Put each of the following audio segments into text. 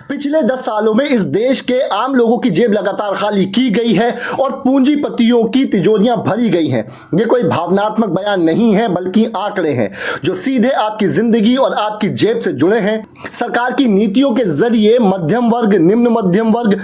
पिछले 10 सालों में इस देश के आम लोगों की जेब लगातार खाली की गई है और पूंजीपतियों की तिजोरियां भरी गई हैं। ये कोई भावनात्मक बयान नहीं है बल्कि आंकड़े हैं जो सीधे आपकी जिंदगी और आपकी जेब से जुड़े हैं। सरकार की नीतियों के जरिए मध्यम वर्ग, निम्न मध्यम वर्ग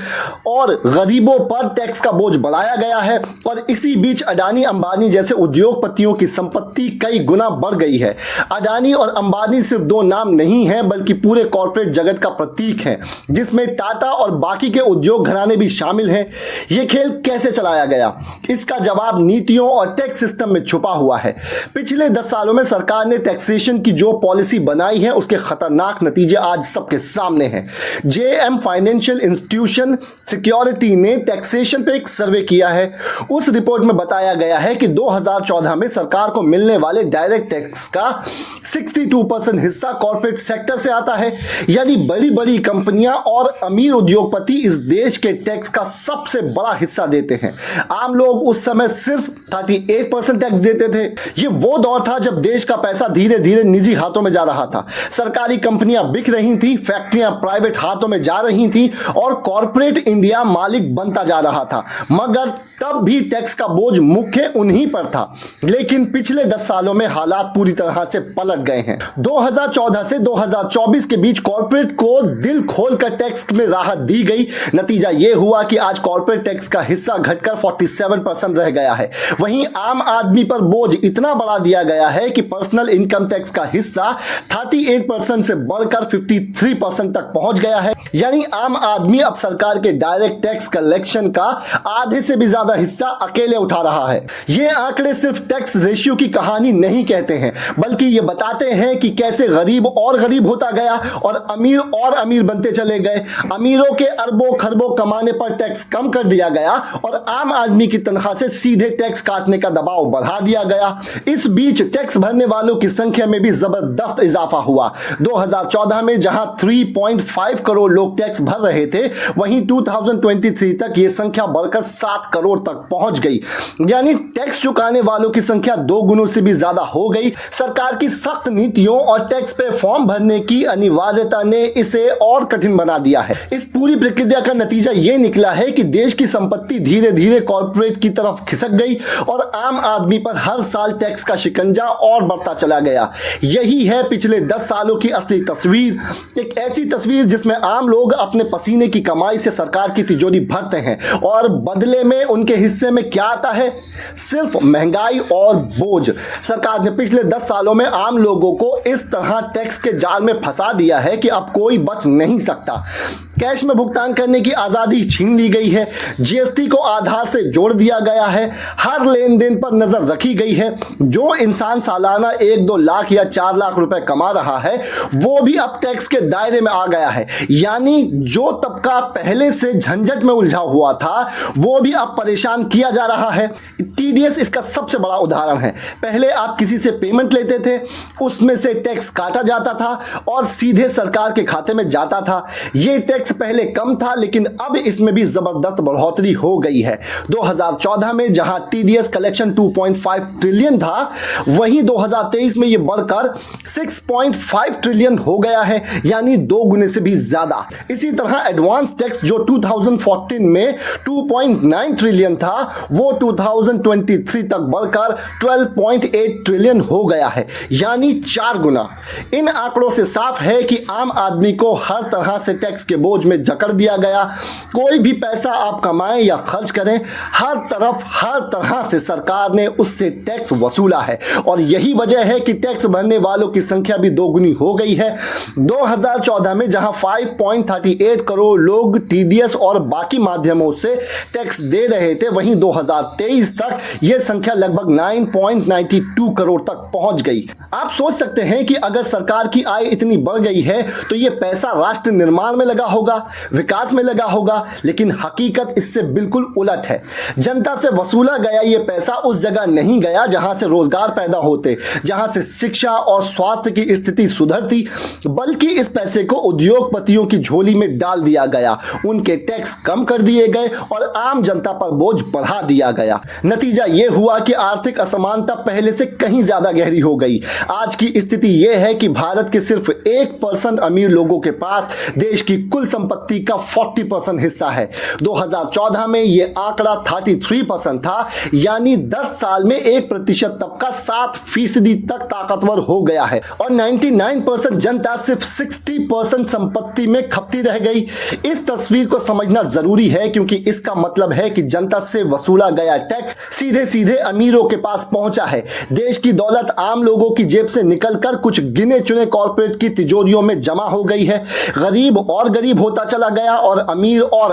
और गरीबों पर टैक्स का बोझ बढ़ाया गया है और इसी बीच अडानी अंबानी जैसे उद्योगपतियों की संपत्ति कई गुना बढ़ गई है। अडानी और अंबानी सिर्फ दो नाम नहीं है बल्कि पूरे कॉर्पोरेट जगत का प्रतीक है, जिसमें टाटा और बाकी के उद्योग घराने भी शामिल हैं। यह खेल कैसे चलाया गया, इसका जवाब नीतियों और टैक्स सिस्टम में छुपा हुआ है। पिछले 10 सालों में सरकार ने टैक्सेशन की जो पॉलिसी बनाई है उसके खतरनाक नतीजे आज सबके सामने हैं। जेएम फाइनेंशियल इंस्टीट्यूशन सिक्योरिटी ने टैक्सेशन पे एक सर्वे किया है। उस रिपोर्ट में बताया गया है कि 2014 में सरकार को मिलने वाले डायरेक्ट टैक्स का 62% हिस्सा कॉर्पोरेट सेक्टर से आता है, यानी बड़ी बड़ी कंपनियां और अमीर उद्योगपति इस देश के टैक्स का सबसे बड़ा हिस्सा देते हैं। आम लोग उस समय सिर्फ 38% टैक्स देते थे। ये वो दौर था जब देश का पैसा धीरे धीरे निजी हाथों में जा रहा था। सरकारी कंपनियां बिक रही थी, फैक्ट्रियां प्राइवेट हाथों में जा रही थी और कॉर्पोरेट इंडिया मालिक बनता जा रहा था। मगर तब भी टैक्स का बोझ मुख्य उन्हीं पर था। लेकिन पिछले 10 सालों में हालात पूरी तरह से पलट गए हैं। 2014 से 2024 के बीच कॉर्पोरेट को दिल खोलकर टैक्स में राहत दी गई। नतीजा यह हुआ कि आज कॉर्पोरेट टैक्स का हिस्सा घटकर 47% रह गया है। वहीं आम आदमी पर बोझ इतना बढ़ा दिया गया है कि पर्सनल इनकम टैक्स का हिस्सा 38% से बढ़कर 53% तक पहुंच गया है। यानी आम आदमी अब सरकार के डायरेक्ट टैक्स कलेक्शन का आधे से भी ज्यादा हिस्सा अकेले उठा रहा है। ये आंकड़े सिर्फ टैक्स रेशियो की कहानी नहीं कहते हैं, बल्कि ये बताते हैं कि कैसे गरीब और गरीब होता गया और अमीर बनते चले गए। अमीरों के अरबों खरबों कमाने पर टैक्स कम कर दिया गया और आम आदमी की तनख्वाह से सीधे टैक्स काटने का दबाव बढ़ा दिया गया। इस बीच टैक्स भरने वालों की संख्या में भी जबरदस्त इजाफा हुआ। 2014 में जहां 3.5 करोड़ लोग टैक्स भर रहे थे, वहीं 2023 तक यह संख्या बढ़कर 7 करोड़ तक पहुंच गई। यानी टैक्स चुकाने वालों की संख्या 2 गुनों से भी ज्यादा हो गई। सरकार की सख्त नीतियों और टैक्स पे फॉर्म भरने की अनिवार्यता ने इसे और कठिन बना दिया है। इस पूरी प्रक्रिया का नतीजा यह निकला है कि देश की संपत्ति धीरे धीरे कॉर्पोरेट की तरफ खिसक गई और आम आदमी पर हर साल टैक्स का शिकंजा और बढ़ता चला गया। यही है पिछले 10 सालों की असली तस्वीर, एक ऐसी तस्वीर जिसमें आम लोग अपने पसीने की कमाई से सरकार की तिजोरी भरते हैं और बदले में उनके हिस्से में क्या आता है? सिर्फ महंगाई और बोझ। सरकार ने पिछले 10 सालों में आम लोगों को इस तरह टैक्स के जाल में फंसा दिया है कि अब कोई बच नहीं सकता। कैश में भुगतान करने की आज़ादी छीन ली गई है, जीएसटी को आधार से जोड़ दिया गया है, हर लेन देन पर नजर रखी गई है। जो इंसान सालाना 1-2 लाख या 4 लाख रुपए कमा रहा है वो भी अब टैक्स के दायरे में आ गया है। यानी जो तबका पहले से झंझट में उलझा हुआ था वो भी अब परेशान किया जा रहा है। टीडीएस इसका सबसे बड़ा उदाहरण है। पहले आप किसी से पेमेंट लेते थे, उसमें से टैक्स काटा जाता था और सीधे सरकार के खाते में जाता था। ये टैक्स पहले कम था लेकिन अब इसमें भी जबरदस्त बढ़ोतरी हो गई है। 2014 में जहां टीडीएस कलेक्शन 2.5 ट्रिलियन था, वहीं 2023 में यह बढ़कर 6.5 ट्रिलियन हो गया है, यानी 2 गुने से भी ज्यादा। इसी तरह एडवांस टैक्स जो 2014 में 2.9 ट्रिलियन था, वो 2023 तक बढ़कर 12.8 ट्रिलियन हो गया है, यानी 4 गुना। इन आंकड़ों से साफ है कि आम आदमी को हर तरह से टैक्स के बोझ में जकड़ दिया गया। कोई भी पैसा आप कमाएं या खर्च करें, हर तरह से सरकार ने उससे टैक्स वसूला है और यही वजह है कि टैक्स भरने वालों की संख्या भी 2 गुनी हो गई है। 2014 में जहां 5.38 करोड़ लोग टीडीएस और बाकी माध्यमों से टैक्स दे रहे थे, वहीं 2023 तक यह संख्या लगभग 9.92 करोड़ तक पहुंच गई। आप सोच सकते हैं कि अगर सरकार की आय इतनी बढ़ गई है तो यह पैसा राष्ट्र निर्माण में लगा होगा, विकास में लगा होगा, लेकिन हकीकत इससे बिल्कुल उलट है। जनता से वसूला गया ये पैसा उस जगह नहीं गया जहां से रोजगार पैदा होते, जहां से शिक्षा और स्वास्थ्य की स्थिति सुधरती, बल्कि इस पैसे को उद्योगपतियों की झोली में डाल दिया गया। उनके टैक्स कम कर दिए गए और आम जनता पर बोझ बढ़ा दिया गया। नतीजा यह हुआ कि आर्थिक असमानता पहले से कहीं ज्यादा गहरी हो गई। आज की स्थिति यह है कि भारत के सिर्फ 1% अमीर लोगों के पास देश की कुल संपत्ति का 40% हिस्सा है। 2014 में यह आंकड़ा 33% था, यानी 10 साल में 1% तबका 7% तक ताकतवर हो गया है और 99% जनता सिर्फ 60% संपत्ति में खपती रह गई। इस तस्वीर को समझना जरूरी है क्योंकि इसका मतलब है कि जनता से वसूला गया टैक्स सीधे सीधे अमीरों के पास पहुंचा है। देश की दौलत आम लोगों की जेब से निकलकर कुछ गिने चुने कॉर्पोरेट की तिजोरियों में जमा हो गई है। गरीब और गरीब होता चला गया और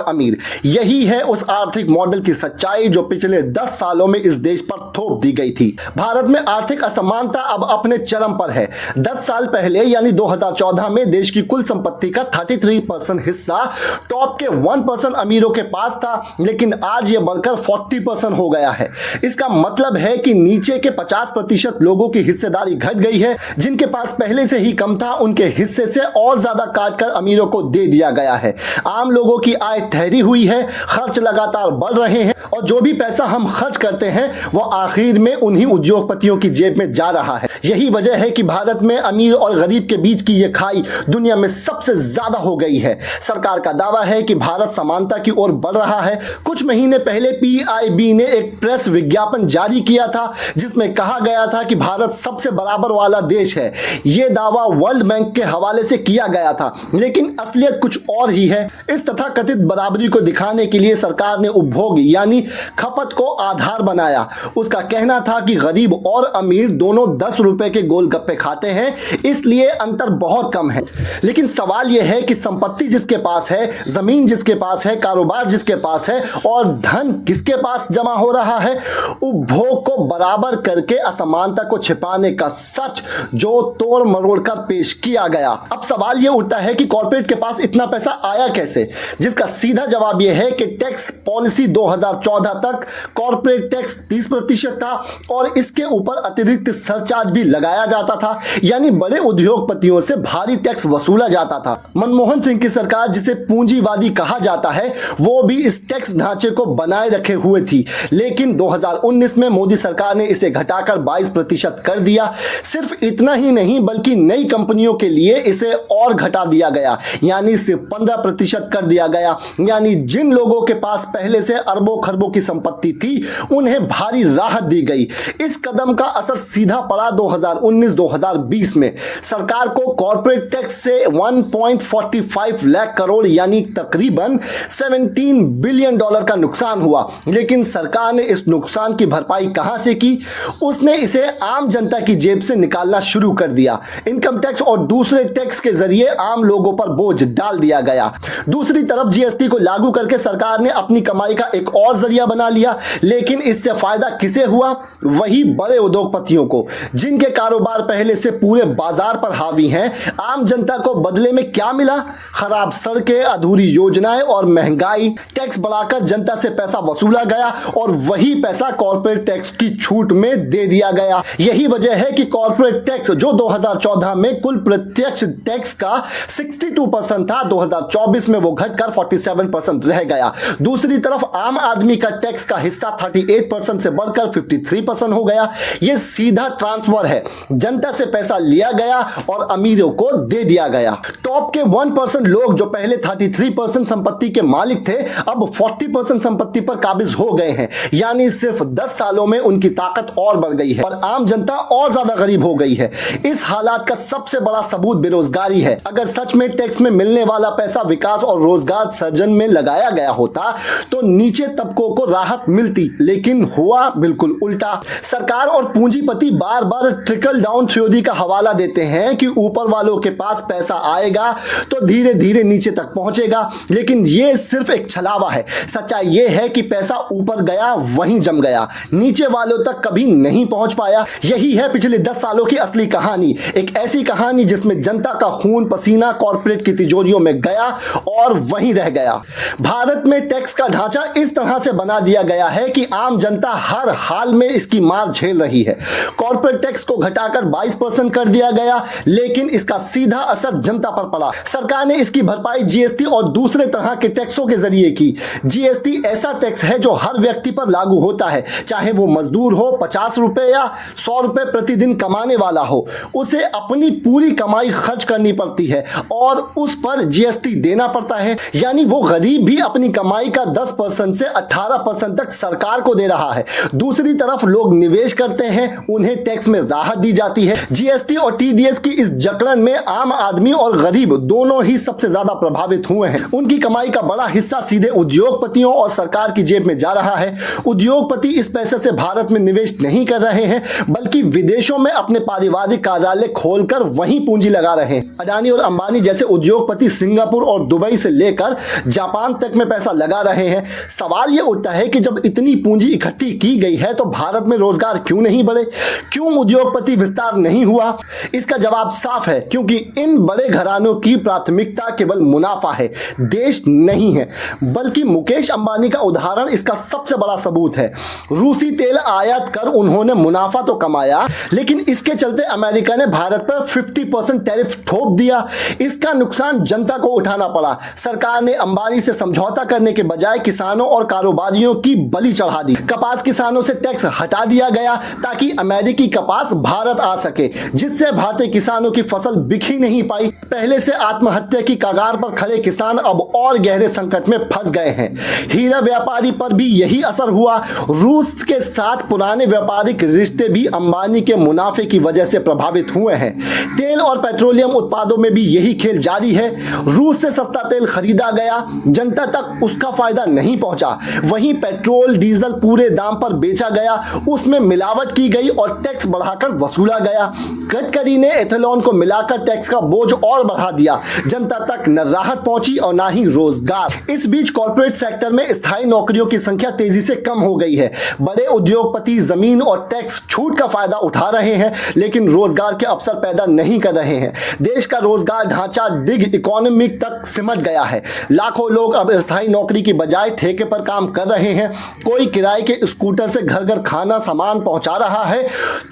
अमीर। यही है उस आर्थिक मॉडल की सच्चाई जो पिछले 10 सालों में इस देश पर थोप दी गई थी। भारत में आर्थिक असमानता अब अपने चरम पर है। 10 साल पहले यानी 2014 में देश की कुल संपत्ति का 33% हिस्सा टॉप के 1% अमीरों के पास था, लेकिन आज यह बढ़कर 40% हो गया है। इसका मतलब है कि नीचे के 50% लोगों की हिस्सेदारी घट गई है। जिनके पास पहले से ही कम था उनके हिस्से से और ज्यादा काटकर अमीरों को दे दिया गया है। आम लोगों की आय ठहरी हुई है, खर्च लगातार बढ़ रहे हैं और जो भी पैसा हम खर्च करते हैं वो आखिर में उन्हीं उद्योगपतियों की जेब में जा रहा है। यही वजह है कि भारत में अमीर और गरीब के बीच की यह खाई दुनिया में सबसे ज्यादा हो गई है। सरकार का दावा है कि भारत समानता की ओर बढ़ रहा है। कुछ महीने पहले PIB ने एक प्रेस विज्ञापन जारी किया था जिसमें कहा गया था कि भारत सबसे बराबर वाला देश है। यह दावा वर्ल्ड बैंक के हवाले से किया गया था, लेकिन असलियत कुछ और ही है। इस तथाकथित बराबरी को दिखाने के लिए सरकार ने उपभोग यानी खपत को आधार बनाया। उसका कहना था कि गरीब और अमीर दोनों 10 रुपए के गोलगप्पे खाते हैं, इसलिए अंतर बहुत कम है। लेकिन सवाल यह है कि संपत्ति जिसके पास है, जमीन जिसके पास है, कारोबार जिसके पास है और धन किसके पास जमा हो रहा है, उपभोग को बराबर करके असमानता को छिपाने का सच जो तोड़ मरोड़ कर पेश किया गया। अब सवाल यह उठता है कि कॉर्पोरेट के पास इतना पैसा आया कैसे, जिसका सीधा जवाब यह है कि टैक्स पॉलिसी 2014 तक कॉर्पोरेट टैक्स 30% था और इसके ऊपर अतिरिक्त सरचार्ज भी लगाया जाता था, यानी बड़े उद्योगपतियों से भारी टैक्स वसूला जाता था। मनमोहन सिंह की सरकार, जिसे पूंजीवादी कहा जाता है, वो भी इस टैक्स ढांचे को बनाए रखे हुए थी, लेकिन 2019 में मोदी सरकार ने इसे घटाकर 22% कर दिया। सिर्फ इतना ही नहीं बल्कि नई कंपनियों के लिए इसे और घटा दिया गया, यानी सिर्फ 15% कर दिया गया। यानी जिन लोगों के पास पहले से अरबों खरबों की संपत्ति थी उन्हें भारी राहत दी गई। इस कदम का असर सीधा पड़ा 2019-2020 में। सरकार को कॉर्पोरेट टैक्स से 1.45 लाख करोड़ यानी तकरीबन $17 बिलियन का नुकसान हुआ, लेकिन सरकार ने इस नुकसान की भरपाई कहां से की? उसने इसे आम जनता की जेब से निकालना शुरू कर दिया। इनकम टैक्स और दूसरे टैक्स के जरिए आम लोगों पर बोझ डाल दिया गया। दूसरी तरफ GST को लागू करके सरकार ने अपनी कमाई का एक और जरिया बना लिया, लेकिन इससे फायदा किसे हुआ? वही बड़े उद्योगपतियों को, जिनके कारोबार पहले से पूरे बाजार पर हावी हैं। आम जनता को बदले में क्या मिला? खराब सड़कें, अधूरी योजनाएं और महंगाई। टैक्स बढ़ाकर जनता से पैसा वसूला गया और वही पैसा कॉर्पोरेट टैक्स की छूट में दे दिया गया। यही वजह है कि कॉर्पोरेट टैक्स जो 2014 में कुल प्रत्यक्ष टैक्स का 62% था, 2024 में वो घटकर 47% रह गया। दूसरी तरफ आम आदमी का टैक्स का हिस्सा 38% से बढ़कर 53% हो गया। यह सीधा ट्रांसफर है, जनता से पैसा लिया गया और अमीरों को दे दिया गया। टॉप के 1% लोग जो पहले 33% संपत्ति के मालिक थे, अब 40% संपत्ति पर काबिज हो गए हैं, यानी सिर्फ 10 सालों में उनकी ताकत और बढ़ गई है और आम जनता और ज्यादा गरीब हो गई है। इस हालात का सबसे बड़ा सबूत बेरोजगारी है। अगर सच में टैक्स में मिलने वाला पैसा विकास और रोजगार सृजन में लगाया गया होता तो नीचे तबकों को राहत मिलती, लेकिन हुआ बिल्कुल उल्टा। सरकार और पूंजीपति बार बार ट्रिकल डाउन थ्योरी का हवाला देते हैं कि ऊपर वालों के पास पैसा आएगा तो धीरे धीरे नीचे तक पहुंचेगा, लेकिन यह सिर्फ एक छलावा है। सच्चाई यह है कि पैसा ऊपर गया वहीं जम गया, नीचे वालों तक कभी नहीं पहुंच पाया। यही है पिछले 10 सालों की असली कहानी, एक ऐसी कहानी जिसमें जनता का खून पसीना कॉर्पोरेट की तिजोरियों में गया और वहीं रह गया। भारत में टैक्स का ढांचा इस तरह से बना दिया गया है कि आम जनता हर हाल में इसकी मार झेल रही है। कॉर्पोरेट टैक्स को घटाकर 22% कर दिया गया, लेकिन इसका सीधा असर जनता पर पड़ा। सरकार ने इसकी भरपाई GST और दूसरे तरह के टैक्सों के जरिए की। GST ऐसा टैक्स है जो हर व्यक्ति पर लागू होता है, चाहे वो मजदूर हो, 50 रुपए या 100 रुपए प्रतिदिन कमाने वाला हो। उसे अपनी पूरी कमाई खर्च करनी पड़ती है और उस पर GST जीएसटी देना पड़ता है, यानी वो गरीब भी अपनी कमाई का 10% से 18% तक सरकार को दे रहा है। दूसरी तरफ लोग निवेश करते हैं, उन्हें टैक्स में राहत दी जाती है। जीएसटी और टीडीएस की इस जकड़न में आम आदमी और गरीब दोनों ही सबसे ज्यादा प्रभावित हुए हैं। उनकी कमाई का बड़ा हिस्सा सीधे उद्योगपतियों और सरकार की जेब में जा रहा है। उद्योगपति इस पैसे से भारत में निवेश नहीं कर रहे हैं, बल्कि विदेशों में अपने पारिवारिक कार्यालय खोलकर वहीं पूंजी लगा रहे हैं। अडानी और अंबानी जैसे उद्योगपति सिंगापुर और दुबई से लेकर जापान तक में पैसा लगा रहे हैं। सवाल यह उठता है कि जब इतनी पूंजी इकट्ठी की गई है तो भारत में रोजगार क्यों नहीं बढ़े, क्यों उद्योगपति विस्तार नहीं हुआ? इसका जवाब साफ है, क्योंकि इन बड़े घरानों की प्राथमिकता केवल मुनाफा है, देश नहीं है। बल्कि मुकेश अंबानी का उदाहरण इसका सबसे बड़ा सबूत है। रूसी तेल आयात कर उन्होंने मुनाफा तो कमाया, लेकिन इसके चलते अमेरिका ने भारत पर 50% टैरिफ थोप दिया। इसका नुकसान जनता को उठाना पड़ा। सरकार ने अंबानी से समझौता करने के बजाय किसानों और कारोबारियों की बलि चढ़ा दी। कपास किसानों से टैक्स हटा दिया गया ताकि अमेरिकी कपास भारत आ सके, जिससे भारतीय किसानों की फसल बिक ही नहीं पाई। पहले से आत्महत्या की कगार पर खड़े किसान अब और गहरे संकट में फंस गए हैं। हीरा व्यापारी पर भी यही असर हुआ। रूस के साथ पुराने व्यापारिक रिश्ते भी अंबानी के मुनाफे की वजह से प्रभावित हुए हैं। तेल और पेट्रोलियम उत्पादों में भी यही खेल जारी है। रूस से सस्ता तेल खरीदा गया, जनता तक उसका फायदा नहीं पहुंचा। वहीं पेट्रोल डीजल पूरे दाम पर बेचा गया, उसमें मिलावट की गई और टैक्स बढ़ाकर वसूला गया। गडकरी ने एथेनॉल को मिलाकर टैक्स का बोझ और बढ़ा दिया। जनता तक न राहत पहुंची और ना ही रोजगार। इस बीच कॉर्पोरेट सेक्टर में स्थायी नौकरियों की संख्या तेजी से कम हो गई है। बड़े उद्योगपति जमीन और टैक्स छूट का फायदा उठा रहे हैं, लेकिन रोजगार के अवसर पैदा नहीं कर रहे हैं। देश का रोजगार ढांचा डिग इकोनॉमी तक सिमट गया है। लाखों लोग अब स्थायी नौकरी की बजाय ठेके पर काम कर रहे हैं। कोई किराए के स्कूटर से घर घर खाना सामान पहुंचा रहा है,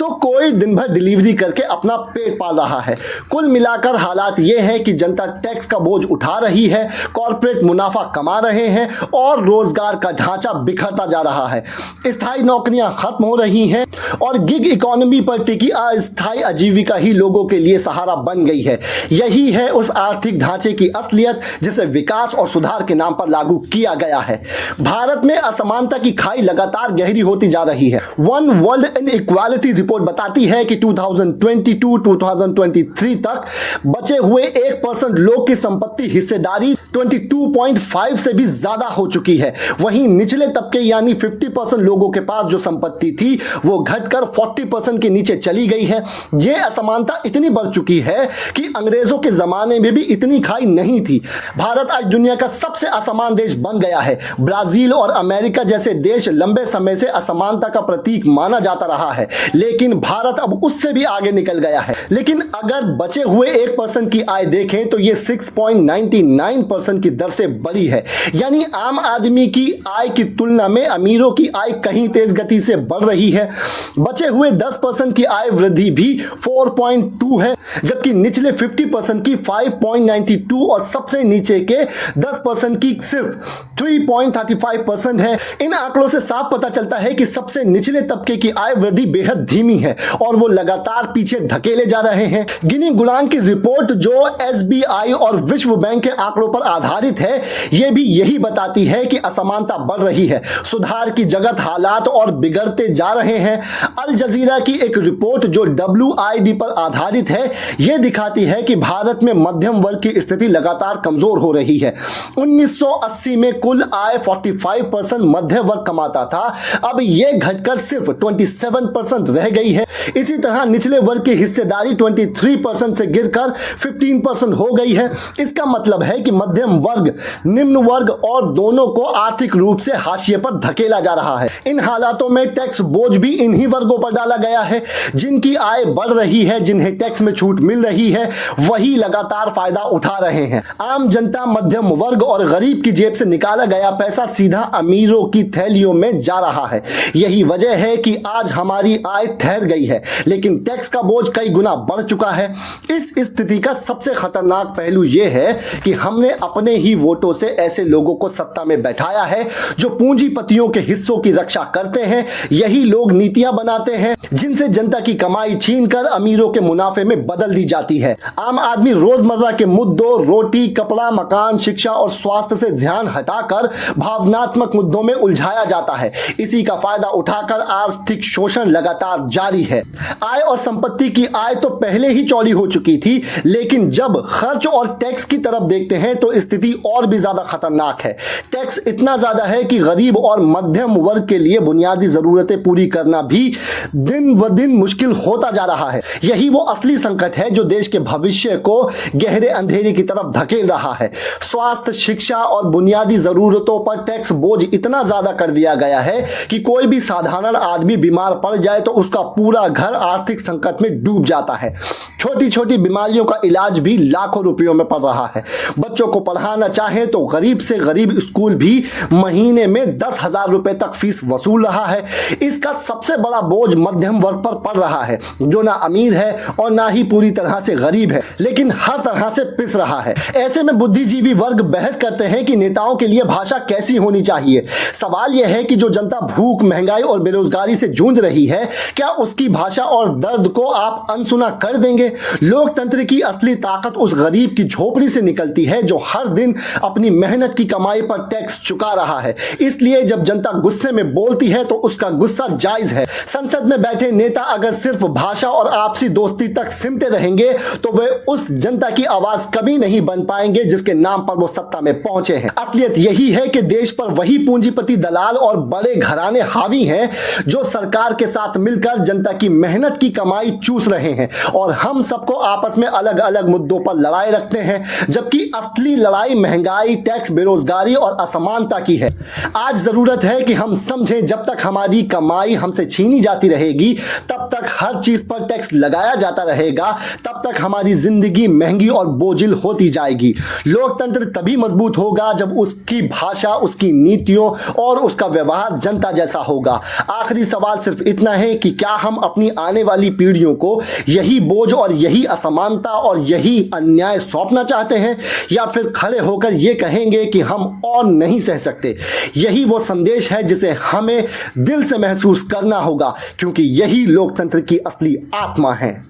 तो कोई दिन भर डिलीवरी करके अपना पेट पाल रहा है। कुल मिलाकर हालात ये है कि जनता टैक्स का बोझ उठा रही है, कॉर्पोरेट मुनाफा कमा रहे हैं और रोजगार का ढांचा बिखरता जा रहा है। स्थायी नौकरियां खत्म हो रही हैं और गिग इकोनॉमी पर टिकी अस्थायी आजीविका ही लोगों के लिए सहारा बन गई है। यही है उस आर्थिक ढांचे की असलियत जिसे विकास और सुधार के नाम पर लागू किया गया है। भारत में असमानता की खाई लगातार गहरी होती जा रही है। वन वर्ल्ड इनइक्वालिटी रिपोर्ट बताती है कि 2022-2023 तक बचे हुए 1% लोग की संपत्ति हिस्सेदारी 22.5 से भी ज्यादा हो चुकी है। वहीं निचले तबके यानी 50% लोगों के पास जो संपत्ति थी वो घटकर 40% के नीचे चली गई है। यह असमानता इतनी बढ़ चुकी है कि अंग्रेजों के जमाने में भी इतनी खाई नहीं थी। भारत आज दुनिया का सबसे असमान देश बन गया है। ब्राजील और अमेरिका जैसे देश लंबे समय से असमानता का प्रतीक माना जाता रहा है, लेकिन भारत अब उससे भी आगे निकल गया है। लेकिन अगर बचे हुए 1% की आय देखें तो ये 6.99% की दर से बड़ी है। यानी आम आदमी की आय की तुलना में अमीरों की आय कहीं तेज गति से बढ़ रही है। बचे हुए 10% की आय वृद्धि भी 4.2 है, जबकि निचले 50% की 5.92 और सबसे नीचे के 10% की सिर्फ 3.35% है। इन आंकड़ों से साफ पता चलता है कि सबसे निचले तबके की आय वृद्धि बेहद धीमी है और वो लगातार पीछे धकेले जा रहे हैं। गिनी गुणांक की रिपोर्ट जो एसबीआई और विश्व बैंक के आंकड़ों पर आधारित है, ये भी यही बताती है कि असमानता बढ़ रही है। सुधार की जगत हालात और बिगड़ते जा रहे हैं। अल जजीरा की एक रिपोर्ट जो WID पर आधारित है, यह दिखाती है कि भारत में मध्यम वर्ग की स्थिति लगातार कमजोर हो रही है। 1980 में कुल आय 45% मध्य वर्ग कमाता था, अब यह घटकर सिर्फ 27% रह गई है। इसी तरह निचले वर्ग की हिस्सेदारी 23% से गिरकर 15% हो गई है। इसका मतलब है कि मध्यम वर्ग, निम्न वर्ग और दोनों को आर्थिक रूप से हाशिए पर धकेला जा रहा है। इन हालातों में टैक्स बोझ भी इन्हीं वर्गों पर डाला गया है। जिनकी आय बढ़ रही है, जिन्हें टैक्स में छूट मिल रही है, वही लगातार फायदा उठा रहे हैं। आम जनता, मध्यम वर्ग और गरीब की जेब से निकाला गया पैसा सीधा अमीरों की थैलियों में जा रहा है। यही वजह है कि आज हमारी आय ठहर गई है, लेकिन टैक्स का बोझ कई गुना बढ़ चुका है। इस स्थिति का सबसे खतरनाक पहलू यह है कि हमने अपने ही वोटों से ऐसे लोगों को सत्ता में बैठाया है जो पूंजीपतियों के हिस्सों की रक्षा करते हैं। यही लोग नीतियां बनाते हैं जिनसे जनता की कमाई छीनकर अमीरों के मुनाफे में बदल दी जाती है। आम आदमी रोजमर्रा के मुद्दों, रोटी, कपड़ा, मकान, शिक्षा और स्वास्थ्य से ध्यान हटाकर भावनात्मक मुद्दों में उलझाया जाता है। इसी का फायदा उठाकर आर्थिक शोषण लगातार जारी है। आय और संपत्ति की आय तो पहले ही चौड़ी हो चुकी थी, लेकिन जब खर्च और टैक्स की तरफ देखते हैं तो स्थिति और भी ज्यादा खतरनाक है। टैक्स इतना ज्यादा है कि गरीब और मध्यम वर्ग के लिए बुनियादी जरूरतें पूरी करना भी दिन ब दिन मुश्किल होता जा रहा है। यही वो असली संकट है जो देश के भविष्य को गहरे अंधेरे की तरफ धकेल रहा है। स्वास्थ्य, शिक्षा और बुनियादी जरूरतों पर टैक्स बोझ इतना ज्यादा कर दिया गया है कि कोई भी साधारण आदमी बीमार पड़ जाए तो उसका पूरा घर आर्थिक संकट में डूब जाता है। छोटी छोटी बीमारियों का इलाज भी लाखों रुपयों में पड़ रहा है। बच्चों को पढ़ाना चाहे तो गरीब से गरीब स्कूल भी महीने में 10,000 रुपए तक फीस वसूल रहा है। इसका सबसे बड़ा बोझ मध्यम वर्ग पर पड़ रहा है, जो ना अमीर है और ना ही पूरी तरह से गरीब है, लेकिन हर तरह से पिस रहा है। ऐसे में बुद्धिजीवी वर्ग बहस करते हैं कि नेताओं के लिए भाषा कैसी होनी चाहिए। सवाल यह है कि जो जनता भूख, महंगाई और बेरोजगारी से जूझ रही है, क्या उसकी भाषा और दर्द को आप अनसुना कर देंगे? लोकतंत्र की असली ताकत उस गरीब की झोपड़ी से निकलती है जो हर दिन अपनी मेहनत की कमाई पर टैक्स चुका रहा है। इसलिए जब जनता गुस्से में बोलती है तो उसका गुस्सा जायज है। संसद में बैठे नेता अगर सिर्फ भाषा और आपसी दोस्ती तक सिमटे रहेंगे तो वे उस जनता की आवाज कभी नहीं बन पाएंगे जिसके नाम पर वो सत्ता में पहुंचे हैं। असलियत यही है कि देश पर वही पूंजीपति दलाल और बड़े घराने हावी हैं जो सरकार के साथ मिलकर जनता की मेहनत की कमाई चूस रहे हैं और हम सबको आपस में अलग अलग मुद्दों पर लड़ाई रखते हैं, जबकि असली लड़ाई महंगाई, टैक्स, बेरोजगारी और असमानता की है। आज जरूरत है कि हम समझें, जब तक हमारी कमाई हमसे छीनी जाती रहेगी, तब तक हर चीज पर टैक्स लगाया जाता रहेगा, तब तक हमारी जिंदगी महंगी और बोझिल होती जाएगी। लोकतंत्र तभी मजबूत होगा जब उसकी भाषा, उसकी नीतियों और उसका व्यवहार जनता जैसा होगा। आखिरी सवाल सिर्फ इतना है कि क्या हम अपनी आने वाली पीढ़ियों को यही बोझ और यही असमानता और यही अन्याय सौंपना चाहते हैं, या फिर खड़े होकर ये कहेंगे कि हम और नहीं सह सकते। यही वो संदेश है जिसे हमें दिल से महसूस करना होगा, क्योंकि यही लोकतंत्र की असली आत्मा है।